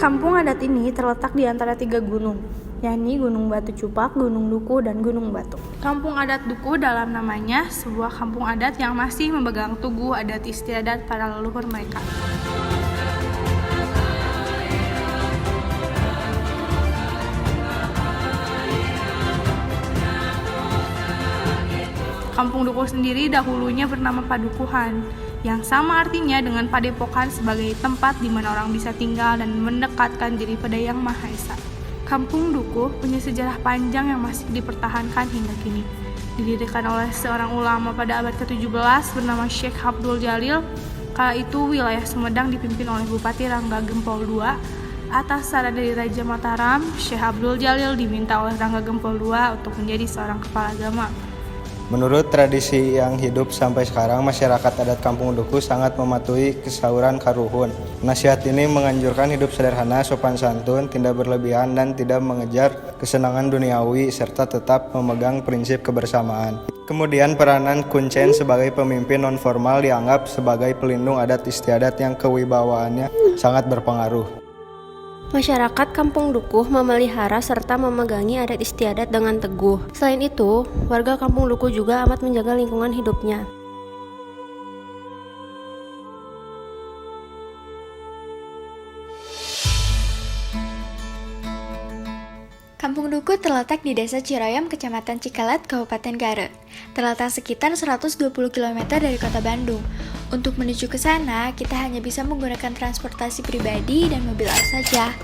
Kampung adat ini terletak di antara 3 gunung, yakni Gunung Batu Cupak, Gunung Duku, dan Gunung Batu. Kampung adat Duku dalam namanya sebuah kampung adat yang masih memegang teguh adat istiadat para leluhur mereka. Kampung Duku sendiri dahulunya bernama Padukuhan, yang sama artinya dengan padepokan sebagai tempat di mana orang bisa tinggal dan mendekatkan diri pada Yang Maha Esa. Kampung Duku punya sejarah panjang yang masih dipertahankan hingga kini. Didirikan oleh seorang ulama pada abad ke-17 bernama Syekh Abdul Jalil. Kala itu wilayah Sumedang dipimpin oleh Bupati Rangga Gempol II. Atas saran dari Raja Mataram, Syekh Abdul Jalil diminta oleh Rangga Gempol II untuk menjadi seorang kepala agama. Menurut tradisi yang hidup sampai sekarang, masyarakat adat Kampung Duku sangat mematuhi kesauran karuhun. Nasihat ini menganjurkan hidup sederhana, sopan santun, tidak berlebihan, dan tidak mengejar kesenangan duniawi, serta tetap memegang prinsip kebersamaan. Kemudian peranan Kuncen sebagai pemimpin non-formal dianggap sebagai pelindung adat istiadat yang kewibawaannya sangat berpengaruh. Masyarakat Kampung Dukuh memelihara serta memegangi adat istiadat dengan teguh. Selain itu, warga Kampung Dukuh juga amat menjaga lingkungan hidupnya. Kampung Dukuh terletak di Desa Cirayam, Kecamatan Cikalet, Kabupaten Garut. Terletak sekitar 120 km dari kota Bandung. Untuk menuju ke sana, kita hanya bisa menggunakan transportasi pribadi dan mobil as saja.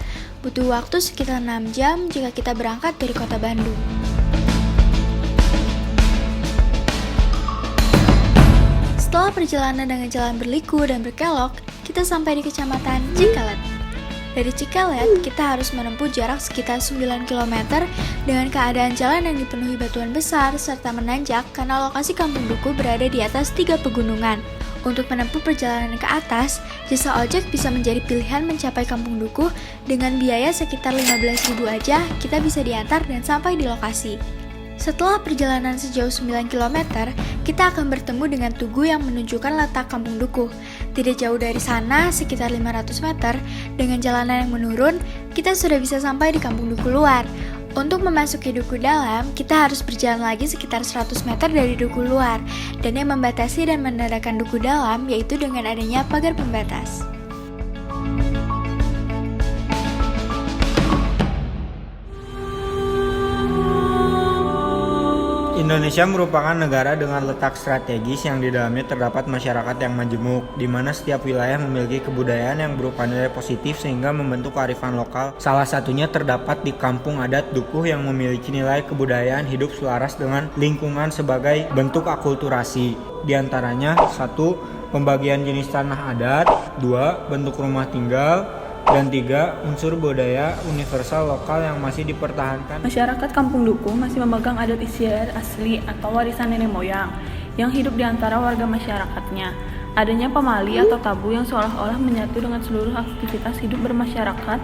Butuh waktu sekitar 6 jam jika kita berangkat dari kota Bandung. Setelah perjalanan dengan jalan berliku dan berkelok, kita sampai di Kecamatan Cikalet. Dari Cikalet, kita harus menempuh jarak sekitar 9 km dengan keadaan jalan yang dipenuhi batuan besar serta menanjak karena lokasi Kampung Dukuh berada di atas 3 pegunungan. Untuk menempuh perjalanan ke atas, jasa ojek bisa menjadi pilihan mencapai Kampung Dukuh dengan biaya sekitar 15.000 aja, kita bisa diantar dan sampai di lokasi. Setelah perjalanan sejauh 9 km, kita akan bertemu dengan tugu yang menunjukkan letak Kampung Dukuh. Tidak jauh dari sana, sekitar 500 meter, dengan jalanan yang menurun, kita sudah bisa sampai di Kampung Dukuh luar. Untuk memasuki Dukuh dalam, kita harus berjalan lagi sekitar 100 meter dari Dukuh luar, dan yang membatasi dan menandakan Dukuh dalam yaitu dengan adanya pagar pembatas. Indonesia merupakan negara dengan letak strategis yang di dalamnya terdapat masyarakat yang majemuk, di mana setiap wilayah memiliki kebudayaan yang berupa nilai positif sehingga membentuk kearifan lokal. Salah satunya terdapat di Kampung Adat Dukuh yang memiliki nilai kebudayaan hidup selaras dengan lingkungan sebagai bentuk akulturasi. Di antaranya 1. Pembagian jenis tanah adat, 2. Bentuk rumah tinggal, dan 3. Unsur budaya universal lokal yang masih dipertahankan. Masyarakat Kampung Dukuh masih memegang adat istiadat asli atau warisan nenek moyang yang hidup di antara warga masyarakatnya. Adanya pamali atau tabu yang seolah-olah menyatu dengan seluruh aktivitas hidup bermasyarakat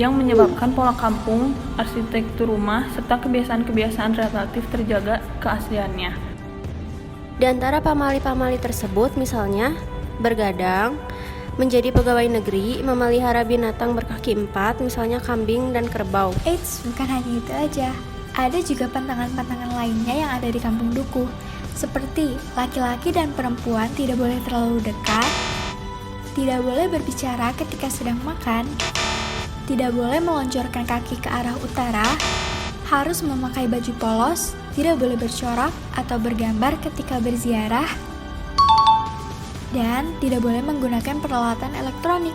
yang menyebabkan pola kampung, arsitektur rumah, serta kebiasaan-kebiasaan relatif terjaga keasliannya. Di antara pamali-pamali tersebut misalnya bergadang, menjadi pegawai negeri, memelihara binatang berkaki 4, misalnya kambing dan kerbau. Eits, bukan hanya itu aja. Ada juga pantangan-pantangan lainnya yang ada di Kampung Dukuh, seperti laki-laki dan perempuan tidak boleh terlalu dekat, tidak boleh berbicara ketika sedang makan, tidak boleh meloncorkan kaki ke arah utara, harus memakai baju polos, tidak boleh bercorak atau bergambar ketika berziarah, dan tidak boleh menggunakan peralatan elektronik.